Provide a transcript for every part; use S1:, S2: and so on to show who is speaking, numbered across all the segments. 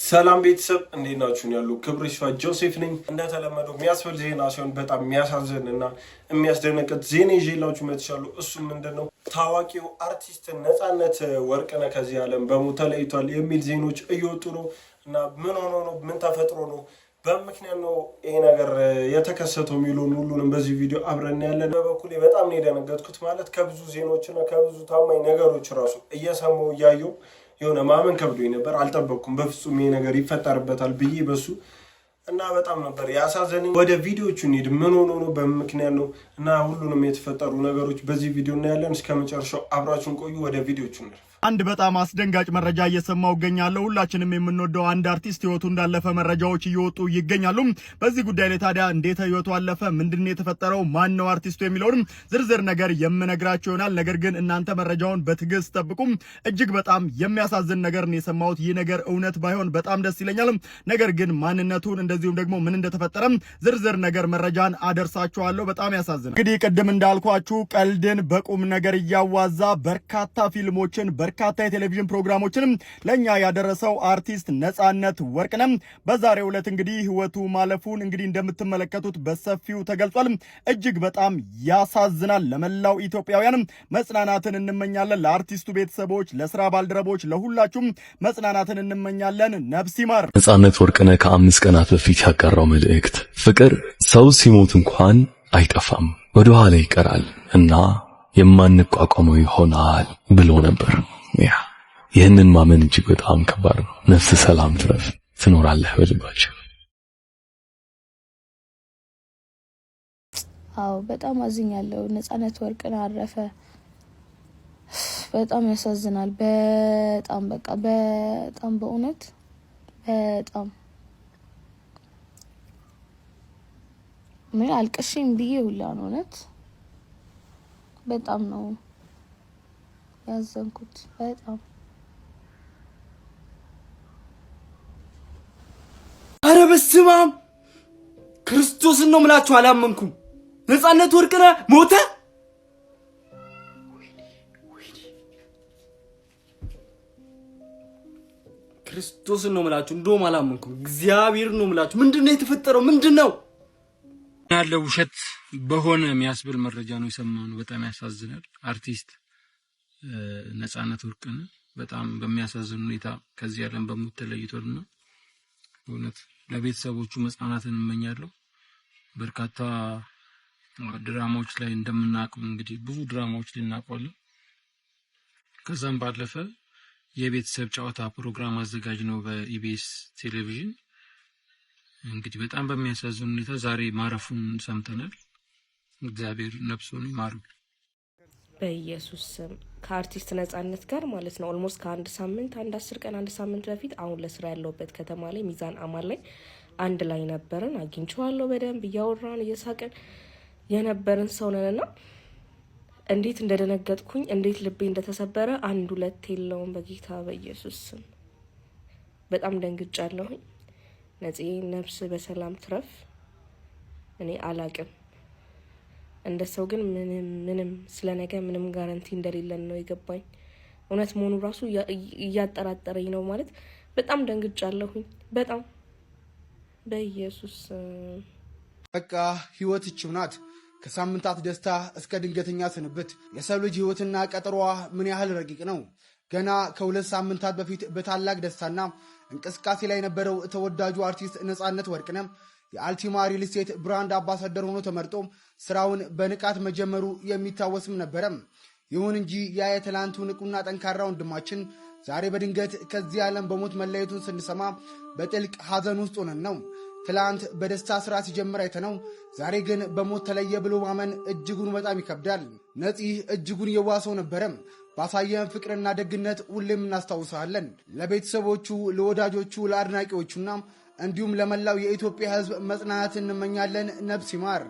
S1: ሰላም ቤተሰብ እንዴት ናችሁ? ያሉ ክብር ይስፋ ጆሴፍ ነኝ። እንደተለመደው የሚያስፈል ዜና ሲሆን በጣም የሚያሳዝን እና የሚያስደነግጥ ዜና ይዤላችሁ መጥቻለሁ። እሱም ምንድነው ታዋቂው አርቲስት ነፃነት ወርቅነህ ከዚህ ዓለም በሞት ተለይቷል የሚል ዜኖች እየወጡ ነው እና ምን ሆኖ ነው? ምን ተፈጥሮ ነው? በምክንያት ነው ይሄ ነገር የተከሰተው የሚሉን ሁሉንም በዚህ ቪዲዮ አብረን ያለን። በበኩሌ በጣም ነው የደነገጥኩት። ማለት ከብዙ ዜናዎችና ከብዙ ታማኝ ነገሮች ራሱ እየሰማሁ እያየሁ የሆነ ማመን ከብዶኝ ነበር። አልጠበቅኩም በፍጹም ይሄ ነገር ይፈጠርበታል ብዬ በሱ እና በጣም ነበር ያሳዘነኝ። ወደ ቪዲዮቹ እንሂድ። ምን ሆኖ ነው? በምክንያት ነው እና ሁሉንም የተፈጠሩ ነገሮች በዚህ ቪዲዮ እናያለን። እስከ መጨረሻው አብራችሁን ቆዩ። ወደ ቪዲዮቹ እንሂድ።
S2: አንድ በጣም አስደንጋጭ መረጃ እየሰማው እገኛለሁ። ሁላችንም የምንወደው አንድ አርቲስት ህይወቱ እንዳለፈ መረጃዎች እየወጡ ይገኛሉ። በዚህ ጉዳይ ላይ ታዲያ እንዴት ህይወቱ አለፈ፣ ምንድነው የተፈጠረው፣ ማን ነው አርቲስቱ የሚለውን ዝርዝር ነገር የምነግራችሁ ይሆናል። ነገር ግን እናንተ መረጃውን በትዕግስት ጠብቁ። እጅግ በጣም የሚያሳዝን ነገር ነው የሰማሁት። ይህ ነገር እውነት ባይሆን በጣም ደስ ይለኛል። ነገር ግን ማንነቱን እንደዚሁም ደግሞ ምን እንደተፈጠረ ዝርዝር ነገር መረጃን አደርሳችኋለሁ። በጣም ያሳዝናል። እንግዲህ ቅድም እንዳልኳችሁ ቀልድን በቁም ነገር እያዋዛ በርካታ ፊልሞችን በርካታ የቴሌቪዥን ፕሮግራሞችንም ለኛ ያደረሰው አርቲስት ነፃነት ወርቅነህ በዛሬው ዕለት እንግዲህ ህይወቱ ማለፉን እንግዲህ እንደምትመለከቱት በሰፊው ተገልጿል። እጅግ በጣም ያሳዝናል። ለመላው ኢትዮጵያውያን መጽናናትን እንመኛለን። ለአርቲስቱ ቤተሰቦች፣ ለስራ ባልደረቦች፣ ለሁላችሁም መጽናናትን እንመኛለን። ነፍስ ይማር።
S3: ነፃነት ወርቅነህ ከ5 ቀናት በፊት ያቀረበው መልእክት ፍቅር ሰው ሲሞት እንኳን አይጠፋም፣ ወደ ኋላ ይቀራል እና የማንቋቋመው ይሆናል ብሎ ነበር። ይህንን ማመን እጅግ በጣም ከባድ ነው። ነፍስ ሰላም ትረፍ፣ ትኖራለህ በልባችን።
S4: አዎ በጣም አዝኛለሁ። ነፃነት ወርቅነህ አረፈ። በጣም ያሳዝናል። በጣም በቃ በጣም በእውነት በጣም ምን አልቀሽም ብዬ ሁላ ነው እውነት በጣም ነው ያዘንኩት። በጣም
S5: አረ በስመ አብ ክርስቶስን ነው የምላችሁ፣ አላመንኩም። ነፃነት ወርቅነህ ሞተ። ክርስቶስን ነው የምላችሁ፣ እንደውም አላመንኩም። እግዚአብሔር ነው የምላችሁ። ምንድነው የተፈጠረው? ምንድነው
S6: ያለው? ውሸት በሆነ የሚያስብል መረጃ ነው የሰማነው። በጣም ያሳዝናል። አርቲስት ነፃነት ወርቅነህ በጣም በሚያሳዝን ሁኔታ ከዚህ ዓለም በሞት ተለይቷልና እውነት ለቤተሰቦቹ መጽናናትን እንመኛለሁ። በርካታ ድራማዎች ላይ እንደምናውቀው እንግዲህ ብዙ ድራማዎች ልናውቀዋለን። ከዛም ባለፈ የቤተሰብ ጨዋታ ፕሮግራም አዘጋጅ ነው በኢቢኤስ ቴሌቪዥን። እንግዲህ በጣም በሚያሳዝን ሁኔታ ዛሬ ማረፉን ሰምተናል። እግዚአብሔር ነፍሱን ይማረው
S7: በኢየሱስ ስም። ከአርቲስት ነፃነት ጋር ማለት ነው ኦልሞስት ከአንድ ሳምንት 10 ቀን 1 ሳምንት በፊት አሁን ለስራ ያለውበት ከተማ ላይ ሚዛን አማን ላይ አንድ ላይ ነበርን። አግኝቼዋለሁ። በደንብ እያወራን እየሳቀን የነበርን ሰው ነንና እንዴት እንደደነገጥኩኝ እንዴት ልቤ እንደተሰበረ አንድ ሁለት የለውም። በጌታ በኢየሱስ ስም በጣም ደንግጫለሁኝ። ነፂ ነፍስ በሰላም ትረፍ። እኔ አላቅም እንደ ሰው ግን ምንም ስለነገ ምንም ጋራንቲ እንደሌለን ነው የገባኝ። እውነት መሆኑ ራሱ እያጠራጠረኝ ነው። ማለት በጣም ደንግጫለሁኝ። በጣም በኢየሱስ
S8: በቃ ህይወት ይህች ናት። ከሳምንታት ደስታ እስከ ድንገተኛ ስንብት የሰው ልጅ ህይወትና ቀጠሮዋ ምን ያህል ረቂቅ ነው። ገና ከ2 ሳምንታት በፊት በታላቅ ደስታና እንቅስቃሴ ላይ የነበረው ተወዳጁ አርቲስት ነፃነት ወርቅነህ የአልቲማ ሪል ስቴት ብራንድ አምባሳደር ሆኖ ተመርጦ ስራውን በንቃት መጀመሩ የሚታወስም ነበረ። ይሁን እንጂ ያ የትላንቱ ንቁና ጠንካራ ወንድማችን ዛሬ በድንገት ከዚህ ዓለም በሞት መለየቱን ስንሰማ በጥልቅ ሐዘን ውስጥ ሆነን ነው። ትላንት በደስታ ስራ ሲጀምር አይተነው ዛሬ ግን በሞት ተለየ ብሎ ማመን እጅጉን በጣም ይከብዳል። ነፂ እጅጉን የዋሰው ነበረ። ባሳየን ፍቅርና ደግነት ሁሌም እናስታውሳለን። ለቤተሰቦቹ፣ ለወዳጆቹ፣ ለአድናቂዎቹና እንዲሁም ለመላው የኢትዮጵያ ሕዝብ መጽናናት እንመኛለን። ነፍስ ይማር።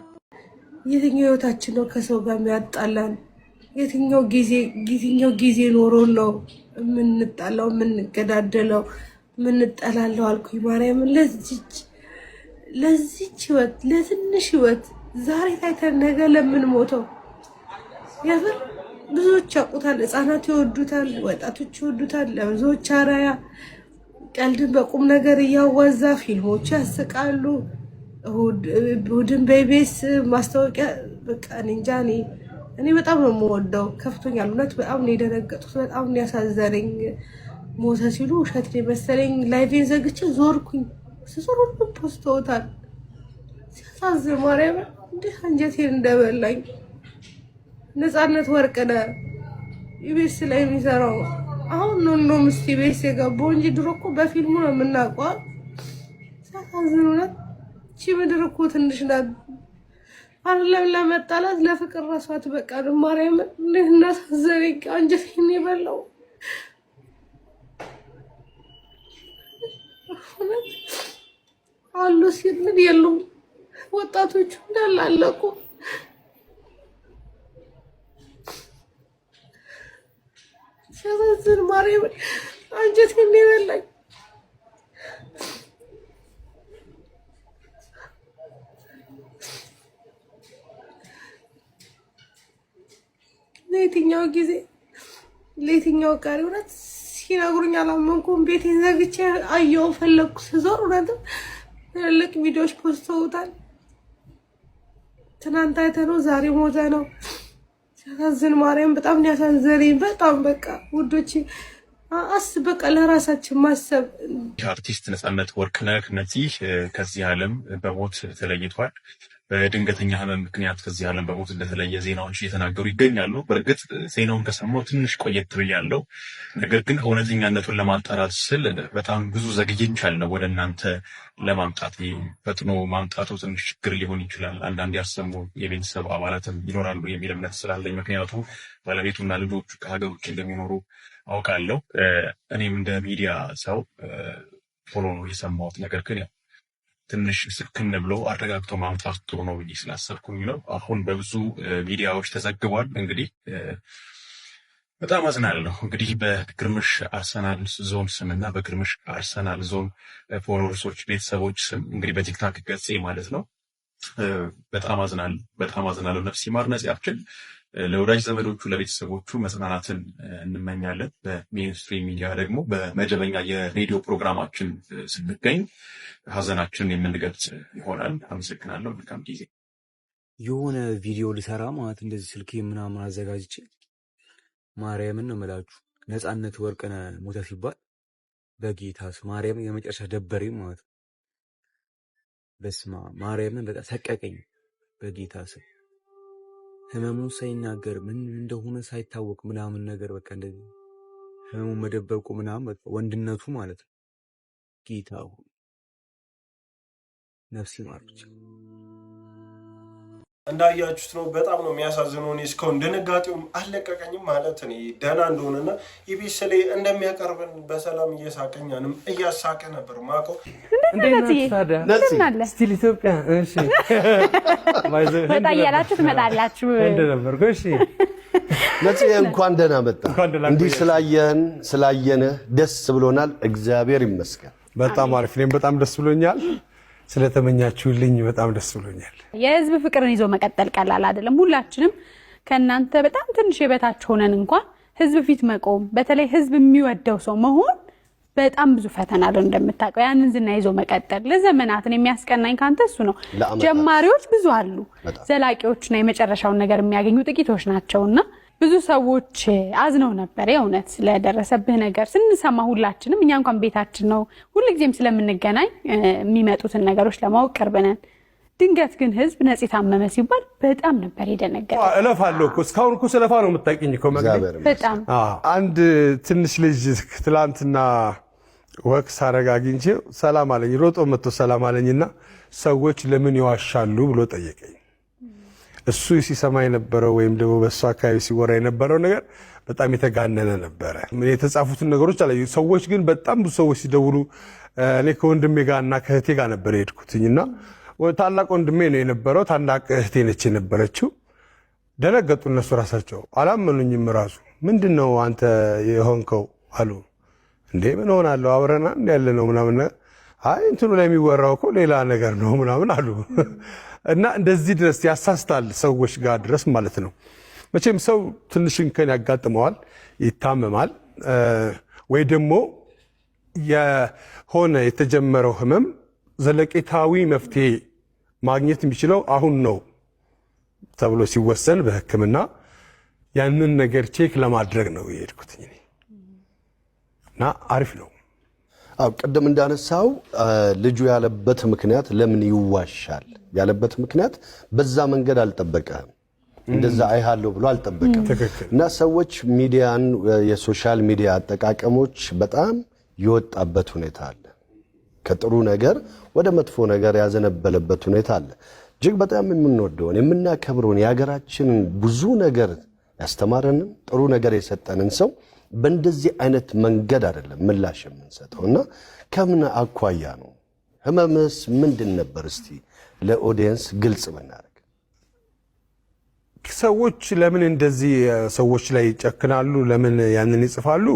S9: የትኛው ህይወታችን ነው ከሰው ጋር የሚያጣላን? የትኛው ጊዜ ኖሮን ነው የምንጣላው፣ የምንገዳደለው፣ የምንጠላለው? አልኩኝ ማርያምን። ለዚች ህይወት፣ ለትንሽ ህይወት ዛሬ ታይተን ነገ ለምን ሞተው ያፈር ብዙዎች ያውቁታል፣ ህፃናት ይወዱታል፣ ወጣቶች ይወዱታል፣ ለብዙዎች አራያ ቀልድን በቁም ነገር እያዋዛ ፊልሞች ያስቃሉ። እሑድን በኢቢኤስ ማስታወቂያ በቃ እንጃ እኔ በጣም ነው የምወደው። ከፍቶኛል እውነት በጣም ነው የደነገጥኩት። በጣም ነው ያሳዘነኝ። ሞተ ሲሉ ውሸት ነው መሰለኝ። ላይቬን ዘግቼ ዞርኩኝ። ስዞር ሁሉም ፖስተውታል። ሲያሳዝን ማርያም እንዴት አንጀቴን እንደበላኝ። ነፃነት ወርቅነህ ኢቢኤስ ላይ የሚሰራው አሁን ነው ምስቲ ኢቢኤስ የገባው እንጂ ድሮ እኮ በፊልሙ ነው የምናውቀው። ሲያሳዝን እውነት እቺ ምድር እኮ ትንሽ ናት። አይደለም ለመጣላት ለፍቅር ራሷ አትበቃም። ማርያም እንዴት እናሳዘነኝ። አንጀቴን የበላው አሉ ሲል ምን የሉም ወጣቶቹ እንዳላለቁ ሲያሳዝን ማርያም አንጀቴን የበላኝ። ለየትኛው ጊዜ ለየትኛው ቀሪ እውነት ሲነግሩኝ አላመንኩም። ቤቴን ዘግቼ አየሁ ፈለግኩ ስዞር እውነትም ትልልቅ ቪዲዮዎች ፖስተውታል። ትናንት አይተነው ዛሬ ሞተ ነው። ሲያሳዝን ማርያም በጣም ያሳዘነኝ። በጣም በቃ ውዶች በቃ ለራሳችን ማሰብ።
S10: አርቲስት ነፃነት ወርቅነህ እነዚህ ከዚህ ዓለም በሞት ተለይቷል። በድንገተኛ ህመም ምክንያት ከዚህ ዓለም በሞት እንደተለየ ዜናዎች እየተናገሩ ይገኛሉ። በእርግጥ ዜናውን ከሰማሁ ትንሽ ቆየት ብያለሁ። ነገር ግን እውነተኛነቱን ለማጣራት ስል በጣም ብዙ ዘግይቻለሁ ወደ እናንተ ለማምጣት። ፈጥኖ ማምጣቱ ትንሽ ችግር ሊሆን ይችላል። አንዳንድ ያልሰሙ የቤተሰብ አባላትም ይኖራሉ የሚል እምነት ስላለኝ፣ ምክንያቱም ባለቤቱና ልጆቹ ከሀገር ውጭ እንደሚኖሩ አውቃለሁ። እኔም እንደ ሚዲያ ሰው ቶሎ ነው የሰማሁት። ነገር ግን ያው ትንሽ ስክን ብሎ አረጋግቶ ማምጣት ጥሩ ነው ብዬ ስላሰብኩኝ ነው። አሁን በብዙ ሚዲያዎች ተዘግቧል። እንግዲህ በጣም አዝናለሁ። እንግዲህ በግርምሽ አርሰናል ዞን ስም እና በግርምሽ አርሰናል ዞን ፎሎወርሶች ቤተሰቦች ስም እንግዲህ በቲክታክ ገጼ ማለት ነው በጣም አዝናለሁ። ነፍስ ይማር ነጽያችን። ለወዳጅ ዘመዶቹ ለቤተሰቦቹ መጽናናትን እንመኛለን። በሜንስትሪም ሚዲያ ደግሞ በመደበኛ የሬዲዮ ፕሮግራማችን ስንገኝ ሀዘናችንን የምንገልጽ ይሆናል። አመሰግናለሁ። መልካም ጊዜ።
S5: የሆነ ቪዲዮ ልሰራ ማለት እንደዚህ ስልክ ምናምን አዘጋጅቼ ማርያምን ነው የምላችሁ። ነፃነት ወርቅነህ ሞተ ሲባል በጌታስ ማርያም የመጨረሻ ደበሬ ማለት ነው። በስማ ማርያምን በቃ ሰቀቀኝ በጌታስ ህመሙን ሳይናገር ምን እንደሆነ ሳይታወቅ ምናምን ነገር በቃ እንደዚህ ህመሙን መደበቁ ምናምን በቃ ወንድነቱ ማለት ነው። ጌታው ነፍስ ይማር ብቻ።
S1: እንዳያችሁት ነው። በጣም ነው የሚያሳዝነው። እኔ እስካሁን ድንጋጤውም አልለቀቀኝም። ማለት እኔ ደህና እንደሆነና ኢቢኤስ ላይ እንደሚያቀርበን በሰላም እየሳቀኛንም እያሳቀ ነበር ማውቀው።
S11: ስቲል ኢትዮጵያ እሺ፣
S12: ወጣ እያላችሁ ትመጣላችሁ
S11: እንደነበርኩ። እሺ
S13: ነፂ እንኳን ደህና መጣ። እንዲህ ስላየንህ ደስ ብሎናል። እግዚአብሔር ይመስገን።
S11: በጣም አሪፍ። እኔም በጣም ደስ ብሎኛል። ስለተመኛችሁልኝ በጣም ደስ ብሎኛል።
S12: የህዝብ ፍቅርን ይዞ መቀጠል ቀላል አይደለም። ሁላችንም ከእናንተ በጣም ትንሽ የበታች ሆነን እንኳን ህዝብ ፊት መቆም፣ በተለይ ህዝብ የሚወደው ሰው መሆን በጣም ብዙ ፈተና አለው እንደምታውቀው። ያንን ዝና ይዞ መቀጠል ለዘመናትን የሚያስቀናኝ ካንተ እሱ ነው። ጀማሪዎች ብዙ አሉ፣ ዘላቂዎችና የመጨረሻውን ነገር የሚያገኙ ጥቂቶች ናቸውና ብዙ ሰዎች አዝነው ነበር። የእውነት ስለደረሰብህ ነገር ስንሰማ ሁላችንም እኛ እንኳን ቤታችን ነው ሁልጊዜም ስለምንገናኝ የሚመጡትን ነገሮች ለማወቅ ቅርብ ነን። ድንገት ግን ህዝብ ነፂ ታመመ ሲባል በጣም ነበር የደነገጠው።
S11: እለፋለሁ እኮ እስካሁን እኮ ስለፋ ነው የምታውቂኝ እኮ መግቢያ።
S12: በጣም
S11: አንድ ትንሽ ልጅ ትላንትና ወክ ሳረጋ አግኝቼው ሰላም አለኝ። ሮጦ መጥቶ ሰላም አለኝና ሰዎች ለምን ይዋሻሉ ብሎ ጠየቀኝ። እሱ ሲሰማ የነበረው ወይም ደግሞ በእሱ አካባቢ ሲወራ የነበረው ነገር በጣም የተጋነነ ነበረ። የተጻፉትን ነገሮች አለ። ሰዎች ግን በጣም ብዙ ሰዎች ሲደውሉ እኔ ከወንድሜ ጋር እና ከእህቴ ጋር ነበር የሄድኩትኝና ታላቅ ወንድሜ ነው የነበረው፣ ታላቅ እህቴ ነች የነበረችው። ደነገጡ እነሱ ራሳቸው አላመኑኝም። ራሱ ምንድነው አንተ የሆንከው አሉ። እንዴ ምን ሆናለሁ አብረና እንደ ያለ ነው ምናምን። አይ እንትኑ ላይ የሚወራው እኮ ሌላ ነገር ነው ምናምን አሉ። እና እንደዚህ ድረስ ያሳስታል ሰዎች ጋር ድረስ ማለት ነው። መቼም ሰው ትንሽ እንከን ያጋጥመዋል፣ ይታመማል፣ ወይ ደግሞ የሆነ የተጀመረው ህመም ዘለቄታዊ መፍትሄ ማግኘት የሚችለው አሁን ነው ተብሎ ሲወሰን በሕክምና ያንን ነገር ቼክ ለማድረግ ነው የሄድኩት እና አሪፍ ነው።
S13: አው ቅድም እንዳነሳው ልጁ ያለበት ምክንያት ለምን ይዋሻል ያለበት ምክንያት በዛ መንገድ አልጠበቀም። እንደዛ አይሃለው ብሎ አልጠበቀም። እና ሰዎች ሚዲያን የሶሻል ሚዲያ አጠቃቀሞች በጣም ይወጣበት ሁኔታ አለ። ከጥሩ ነገር ወደ መጥፎ ነገር ያዘነበለበት ሁኔታ አለ። እጅግ በጣም የምንወደውን የምናከብረውን የሀገራችንን ብዙ ነገር ያስተማረንን ጥሩ ነገር የሰጠንን ሰው በእንደዚህ አይነት መንገድ አይደለም ምላሽ የምንሰጠውና ከምን አኳያ ነው? ህመምስ ምንድን ነበር? እስቲ ለኦዲየንስ ግልጽ ብናደርግ።
S11: ሰዎች ለምን እንደዚህ ሰዎች ላይ ይጨክናሉ? ለምን ያንን ይጽፋሉ?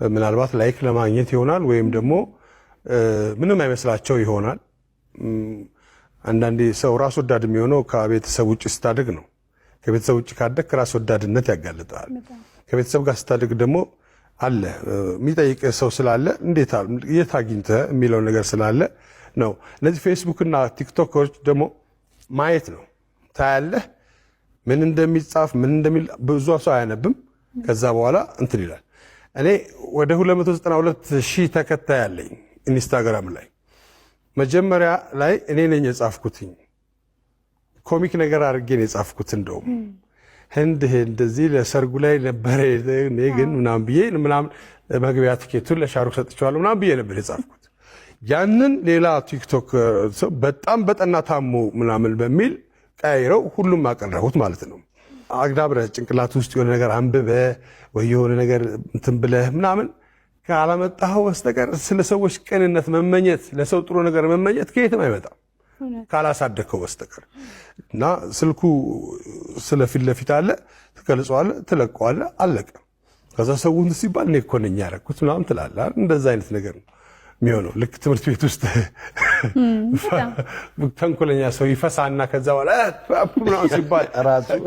S11: ምናልባት ላይክ ለማግኘት ይሆናል፣ ወይም ደግሞ ምንም አይመስላቸው ይሆናል። አንዳንዴ ሰው ራስ ወዳድ የሚሆነው ከቤተሰብ ውጭ ስታድግ ነው። ከቤተሰብ ውጭ ካደግ ራስ ወዳድነት ያጋልጣል። ከቤተሰብ ጋር ስታድግ ደግሞ አለ የሚጠይቅ ሰው ስላለ እንዴት የት አግኝተህ የሚለው ነገር ስላለ ነው። እነዚህ ፌስቡክ እና ቲክቶኮች ደግሞ ማየት ነው። ታያለህ ምን እንደሚጻፍ ምን እንደሚል ብዙ ሰው አያነብም። ከዛ በኋላ እንትን ይላል። እኔ ወደ 292,000 ተከታይ አለኝ ኢንስታግራም ላይ። መጀመሪያ ላይ እኔ ነኝ የጻፍኩትኝ ኮሚክ ነገር አድርጌ ነው የጻፍኩት። እንደውም ህንድ እንደዚህ ለሰርጉ ላይ ነበር እኔ ግን ምናምን ብዬ ምናምን መግቢያ ትኬቱን ለሻሩክ ሰጥቼዋለሁ ምናምን ብዬ ነበር የጻፍኩት። ያንን ሌላ ቲክቶክ በጣም በጠና ታሞ ምናምን በሚል ቀይረው ሁሉም አቀረቡት ማለት ነው። አግዳብረህ ጭንቅላት ውስጥ የሆነ ነገር አንብበ ወይ የሆነ ነገር እንትን ብለህ ምናምን ካላመጣኸው በስተቀር ስለ ሰዎች ቅንነት መመኘት፣ ለሰው ጥሩ ነገር መመኘት ከየትም አይመጣም ካላሳደከው በስተቀር። እና ስልኩ ስለፊት ለፊት አለ፣ ትገልጸዋለህ፣ ትለቀዋለህ፣ አለቀ። ከዛ ሰውን ሲባል እኔ እኮ ነኝ ያደረኩት ምናምን ትላለህ። እንደዛ አይነት ነገር ነው የሚሆነው። ልክ ትምህርት ቤት ውስጥ ተንኮለኛ ሰው ይፈሳና ከዛ በኋላ ምናምን ሲባል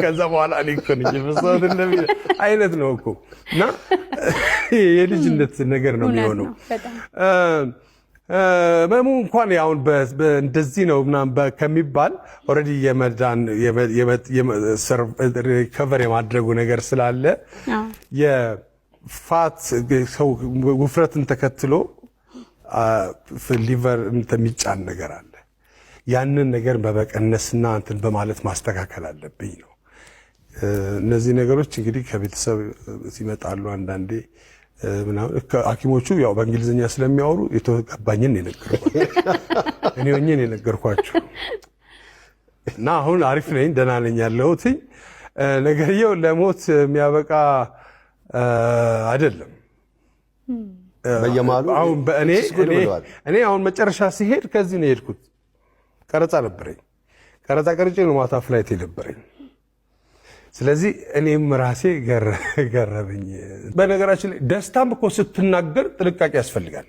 S11: ከዛ በኋላ እኔ እኮ ነኝ የፈሳሁት እንደሚል አይነት ነው እኮ። እና የልጅነት ነገር ነው የሚሆነው። መሙ እንኳን ያው እንደዚህ ነው ምናምን ከሚባል ኦልሬዲ የመዳን ሪከቨር የማድረጉ ነገር ስላለ የፋት ሰው ውፍረትን ተከትሎ ሊቨር የሚጫን ነገር አለ። ያንን ነገር በመቀነስና እንትን በማለት ማስተካከል አለብኝ ነው። እነዚህ ነገሮች እንግዲህ ከቤተሰብ ሲመጣሉ አንዳንዴ ምናምን ሐኪሞቹ ያው በእንግሊዝኛ ስለሚያወሩ የተገባኝን እኔ ሆኜ የነገርኳቸው እና አሁን አሪፍ ነኝ፣ ደህና ነኝ ያለሁት። ነገርየው ለሞት የሚያበቃ አይደለም።
S13: በየማሉ
S11: አሁን እኔ አሁን መጨረሻ ሲሄድ ከዚህ ነው የሄድኩት። ቀረጻ ነበረኝ። ቀረጻ ቀርጬ ነው ማታ ፍላይት የነበረኝ። ስለዚህ እኔም ራሴ ገረበኝ። በነገራችን ላይ ደስታም እኮ ስትናገር ጥንቃቄ ያስፈልጋል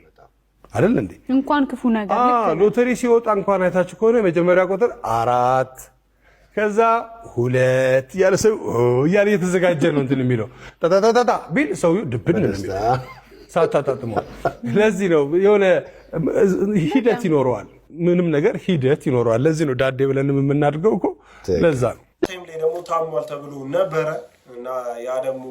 S11: አይደል እንዴ?
S12: እንኳን ክፉ ነገር
S11: ሎተሪ ሲወጣ እንኳን አይታችሁ ከሆነ መጀመሪያ ቁጥር 4 ከዛ 2 እያለ ሰው እያለ የተዘጋጀ ነው እንትን የሚለው ታታታታ ቢል ሰው ድብን ነው የሚለው ሳታጣጥሞ። ለዚህ ነው የሆነ ሂደት ይኖረዋል። ምንም ነገር ሂደት ይኖረዋል። ለዚህ ነው ዳዴ ብለን የምናድርገው እኮ ለዛ ነው።
S1: ታይም ላይ ደግሞ ታሟል ተብሎ ነበረ እና ያ ደግሞ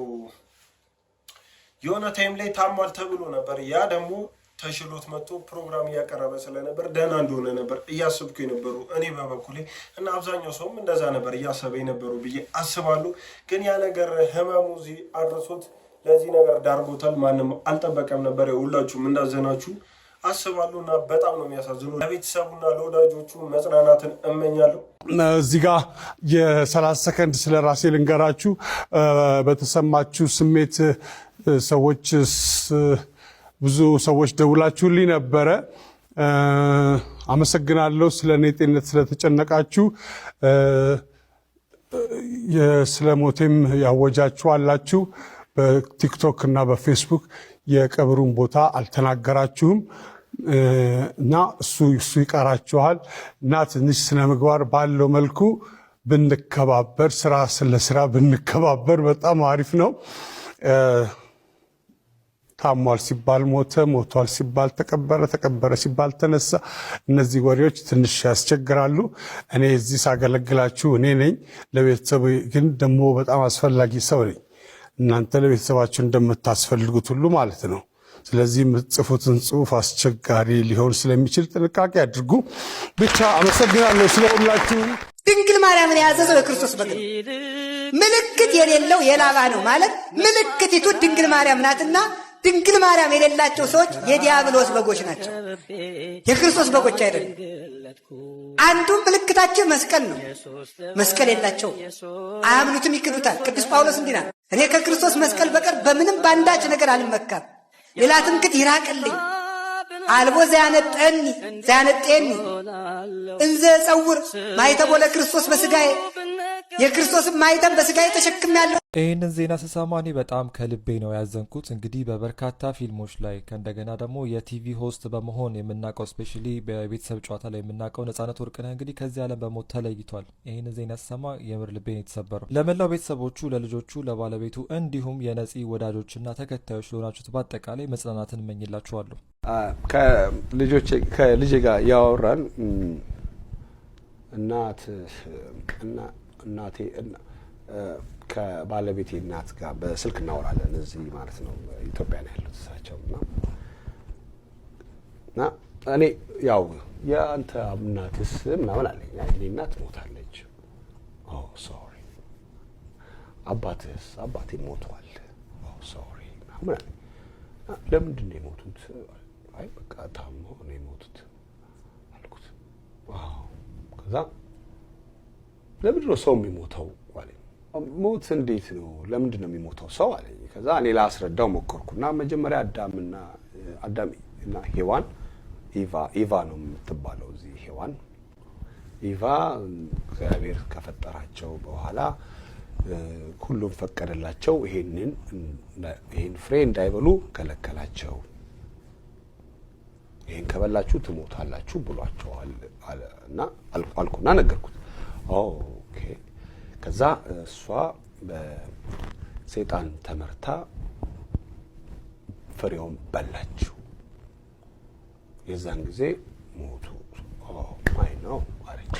S1: የሆነ ታይም ላይ ታሟል ተብሎ ነበር። ያ ደግሞ ተሽሎት መጥቶ ፕሮግራም እያቀረበ ስለነበር ደህና እንደሆነ ነበር እያሰብኩ የነበሩ እኔ በበኩሌ እና አብዛኛው ሰውም እንደዛ ነበር እያሰበ የነበሩ ብዬ አስባለሁ። ግን ያ ነገር ህመሙ እዚህ አድርሶት ለዚህ ነገር ዳርጎታል። ማንም አልጠበቀም ነበር። ሁላችሁም እንዳዘናችሁ አስባለሁ እና በጣም ነው የሚያሳዝኑ። ለቤተሰቡና ለወዳጆቹ መጽናናትን እመኛለሁ።
S11: እዚህ ጋር የ30 ሰከንድ ስለ ራሴ ልንገራችሁ። በተሰማችሁ ስሜት ሰዎች ብዙ ሰዎች ደውላችሁልኝ ነበረ። አመሰግናለሁ። ስለ እኔ ጤንነት ስለተጨነቃችሁ፣ ስለ ሞቴም ያወጃችሁ አላችሁ። በቲክቶክ እና በፌስቡክ የቀብሩን ቦታ አልተናገራችሁም እና እሱ ይቀራችኋል እና ትንሽ ስነ ምግባር ባለው መልኩ ብንከባበር፣ ስራ ስለ ስራ ብንከባበር በጣም አሪፍ ነው። ታሟል ሲባል ሞተ፣ ሞቷል ሲባል ተቀበረ፣ ተቀበረ ሲባል ተነሳ። እነዚህ ወሬዎች ትንሽ ያስቸግራሉ። እኔ እዚህ ሳገለግላችሁ እኔ ነኝ፣ ለቤተሰብ ግን ደግሞ በጣም አስፈላጊ ሰው ነኝ። እናንተ ለቤተሰባችሁ እንደምታስፈልጉት ሁሉ ማለት ነው። ስለዚህ የምትጽፉትን ጽሁፍ አስቸጋሪ ሊሆን ስለሚችል ጥንቃቄ አድርጉ። ብቻ አመሰግናለሁ ስለሁላችሁ።
S14: ድንግል ማርያምን የያዘ ሰው የክርስቶስ በግ ነው። ምልክት የሌለው የላባ ነው ማለት ምልክቲቱ ድንግል ማርያም ናትና ድንግል ማርያም የሌላቸው ሰዎች የዲያብሎስ በጎች ናቸው፣ የክርስቶስ በጎች አይደለም። አንዱ ምልክታቸው መስቀል ነው። መስቀል የላቸው አያምኑትም፣ ይክዱታል። ቅዱስ ጳውሎስ እንዲና እኔ ከክርስቶስ መስቀል በቀር በምንም ባንዳች ነገር አልመካም፣ ሌላ ትምክህት ይራቅልኝ። አልቦ ዘያነጠኒ እንዘ ጸውር ማይተቦ ለክርስቶስ በስጋዬ የክርስቶስን ማይተም በስጋዬ ተሸክሜያለሁ።
S15: ይህንን ዜና ስሰማ እኔ በጣም ከልቤ ነው ያዘንኩት። እንግዲህ በበርካታ ፊልሞች ላይ ከእንደገና ደግሞ የቲቪ ሆስት በመሆን የምናውቀው ስፔሻሊ በቤተሰብ ጨዋታ ላይ የምናውቀው ነጻነት ወርቅነህ እንግዲህ ከዚህ ዓለም በሞት ተለይቷል። ይህንን ዜና ስሰማ የምር ልቤን የተሰበረው። ለመላው ቤተሰቦቹ፣ ለልጆቹ፣ ለባለቤቱ እንዲሁም የነፂ ወዳጆችና ተከታዮች ለሆናችሁት በአጠቃላይ መጽናናትን እመኝላችኋለሁ።
S11: ከልጄ ጋር ያወራን እናቴ ከባለቤቴ እናት ጋር በስልክ እናወራለን። እዚህ ማለት ነው ኢትዮጵያ ነው ያሉት እሳቸው እና እኔ ያው የአንተ እናትስ ምናምን አለኝ። የእኔ እናት ሞታለች። ኦ ሶሪ። አባትስ? አባቴ ሞቷል። ኦ ሶሪ ምናምን አለኝ። ለምንድን ነው የሞቱት? አይ በቃ ታሞ ነው የሞቱት አልኩት። ዋው። ከዛ ለምንድን ነው ሰው የሚሞተው አለኝ። ሞት እንዴት ነው? ለምንድን ነው የሚሞተው ሰው አለኝ። ከዛ እኔ ላስረዳው ሞከርኩና መጀመሪያ አዳምና ሔዋን ኢቫ ነው የምትባለው እዚህ ሔዋን ኢቫ እግዚአብሔር ከፈጠራቸው በኋላ ሁሉም ፈቀደላቸው። ይሄን ፍሬ እንዳይበሉ ከለከላቸው። ይሄን ከበላችሁ ትሞታላችሁ ብሏቸዋል እና አልኩና ነገርኩት። ኦኬ። ከዛ እሷ በሰይጣን ተመርታ ፍሬውን በላችሁ። የዛን ጊዜ ሞቱ። ማይ ነው አለች።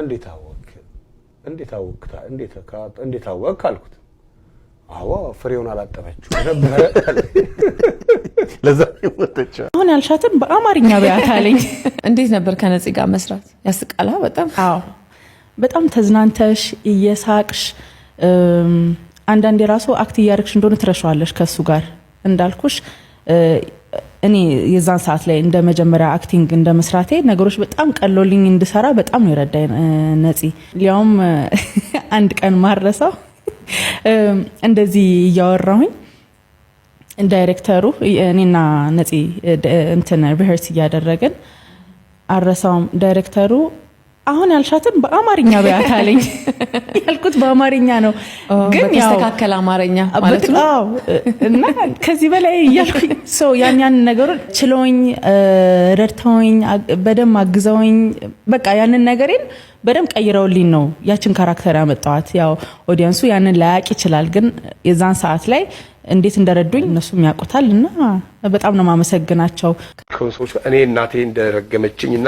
S11: እንዴት አወቅ አልኩት። አዎ ፍሬውን አላጠበችው ነበር። ለዛ ይወጣች።
S16: አሁን ያልሻትን በአማርኛ ቢያት አለኝ። እንዴት ነበር ከነፂ ጋር መስራት? ያስቃላ በጣም። አዎ በጣም ተዝናንተሽ እየሳቅሽ አንዳንዴ ራሱ አክት እያደረግሽ እንደሆነ ትረሻዋለሽ ከሱ ጋር እንዳልኩሽ። እኔ የዛን ሰዓት ላይ እንደ መጀመሪያ አክቲንግ እንደ መስራቴ ነገሮች በጣም ቀሎልኝ እንድሰራ በጣም ነው የረዳኝ ነፂ። ሊያውም አንድ ቀን ማረሳው እንደዚህ እያወራሁኝ ዳይሬክተሩ እኔና ነፂ እንትን ሪሄርስ እያደረግን አረሳውም። ዳይሬክተሩ አሁን ያልሻትን በአማርኛ ቢያት አለኝ። ያልኩት በአማርኛ ነው ግን ያው ተስተካከለ አማርኛ ማለት ነው። እና ከዚህ በላይ ያልኩኝ ሰው ያን ነገሩን ችለውኝ ረድተውኝ በደም አግዘውኝ በቃ ያንን ነገሬን በደም ቀይረውልኝ ነው ያችን ካራክተር ያመጣዋት። ያው ኦዲየንሱ ያንን ላያቅ ይችላል፣ ግን የዛን ሰዓት ላይ እንዴት እንደረዱኝ እነሱም ያውቁታል እና በጣም ነው ማመሰግናቸው።
S17: ከሰዎች እኔ እናቴ እንደረገመችኝ እና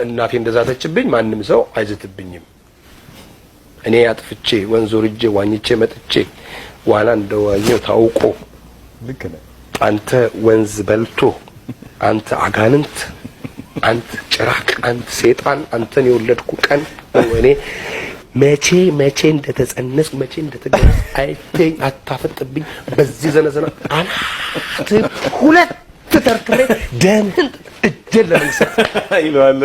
S17: እናቴ እንደዛተችብኝ ማንም ሰው አይዝትብኝም። እኔ አጥፍቼ ወንዝ ወርጄ ዋኝቼ መጥቼ ዋና እንደዋኘው ታውቆ ልክ ነህ አንተ ወንዝ በልቶ አንተ አጋንንት አንተ ጭራቅ አንተ ሰይጣን አንተን የወለድኩ ቀን እኔ መቼ እንደተጸነስኩ መቼ እንደተገኘ አይተኝ አታፈጥብኝ። በዚህ ዘነዘና አናት ሁለት ተርትሬ ደምን እጀል ለምሰጥ ይሏል።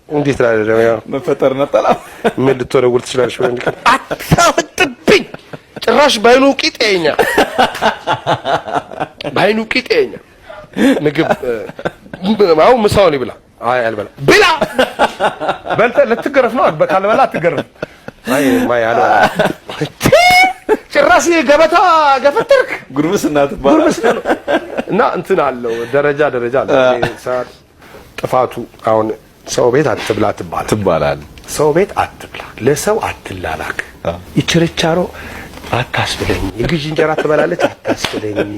S17: እንዴት ላደረው ያው መፈጠር ነጠላ ምን ልትወረውር ትችላለሽ? ወይ እንዴ አታፈጥብኝ። ጭራሽ ባይኑ ቂጤኛ ምግብ ማው ምሳውን ይብላ። አይ አልበላ ብላ በልተ ለትገረፍ ነው ካልበላ አትገረፍ። አይ ማይ አለ ጭራሽ ገበታ ገፈተርክ ጉርምስና ትባላለህ እና እንትን አለው ደረጃ አለው። ጥፋቱ አሁን ሰው ቤት አትብላ ትባላለህ። ሰው ቤት አትብላ፣ ለሰው አትላላክ። ይችርቻሮ አታስብለኝ። የግዢ እንጀራ ትበላለች አታስብለኝ።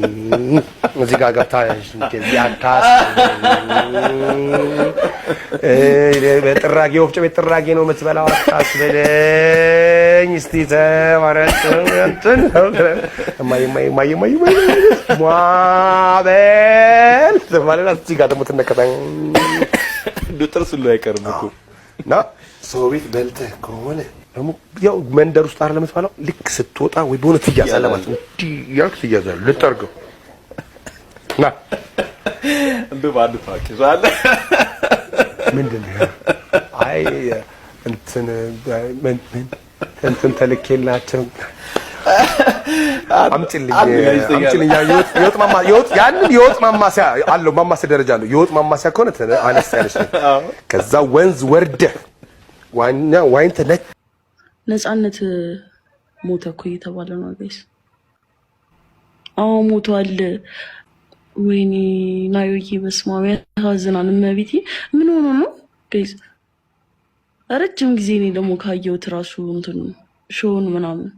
S17: እዚህ ጋር ገብታ እንደዚህ አታስብለኝ። በጥራጌ ወፍጮ ቤት ጥራጌ ነው የምትበላው አታስብለኝ። እስቲ ተማረጥ እንትን ማይ ሟበል ማለት እዚህ ጋር ደግሞ ትነከታኝ
S3: ጥርስ ሁሉ አይቀርም እኮ
S17: እና ሰው ቤት በልተህ ከሆነ ደግሞ ያው መንደር ውስጥ አይደለም የምትባለው። ልክ ስትወጣ ወይ በሆነ ትያዛለህ ማለት ነው። እንዲህ ያልክ ትያዛለህ። ልጠርገው ና
S3: እንደ ባንድ ታውቂዋለ
S17: ምንድን ነው? አይ እንትን ተልኬላቸው አምጪልኝ የወጥ ማማሲያ አለው። ማማሲያ ደረጃ አለው። የወጥ ማማሲያ ከሆነ አነስ ያለች ነው። ከዛ ወንዝ ወርደህ ዋይንተ
S16: ነፃነት ሞተ እኮ እየተባለ ነው ጋይስ። አዎ ሞቷል። ወይኔ ናዮዬ በስመ አብ ያሳዝናል። እመቤቴ ምን ሆኖ ነው ጋይስ? ረጅም ጊዜ እኔ ደግሞ ካየሁት ራሱ እንትን ሾውን ምናምን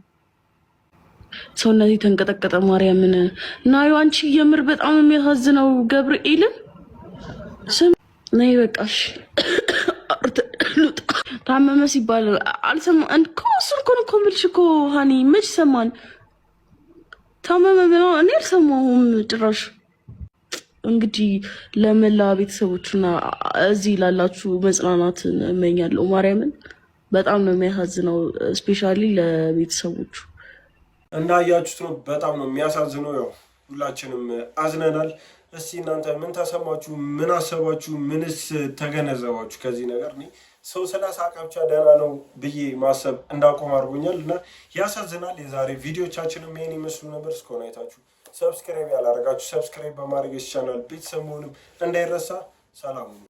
S16: ሰውነቴ ተንቀጠቀጠ። ማርያምን ናዮ አንቺ የምር በጣም የሚያሳዝነው ገብርኤልን ስም ነይ በቃሽ። ታመመ ሲባል አልሰማ እንኮ እሱን እኮ የምልሽ እኮ ሀኒ መች ሰማን? ታመመ ብለው እኔ አልሰማሁም ጭራሽ። እንግዲህ ለመላ ቤተሰቦቹና እዚህ ላላችሁ መጽናናትን እመኛለሁ። ማርያምን በጣም ነው የሚያሳዝነው፣ ስፔሻሊ ለቤተሰቦቹ።
S1: እንዳያችሁት ነው። በጣም ነው የሚያሳዝነው። ያው ሁላችንም አዝነናል። እስቲ እናንተ ምን ተሰማችሁ? ምን አሰባችሁ? ምንስ ተገነዘባችሁ ከዚህ ነገር? እኔ ሰው ስለሳቀ ብቻ ደህና ነው ብዬ ማሰብ እንዳቆም አድርጎኛል እና ያሳዝናል። የዛሬ ቪዲዮቻችንም ይሄን ይመስሉ ነበር። እስከሆነ አይታችሁ ሰብስክራይብ ያላደረጋችሁ ሰብስክራይብ በማድረግ ቻናል ቤተሰብ መሆንም እንዳይረሳ። ሰላም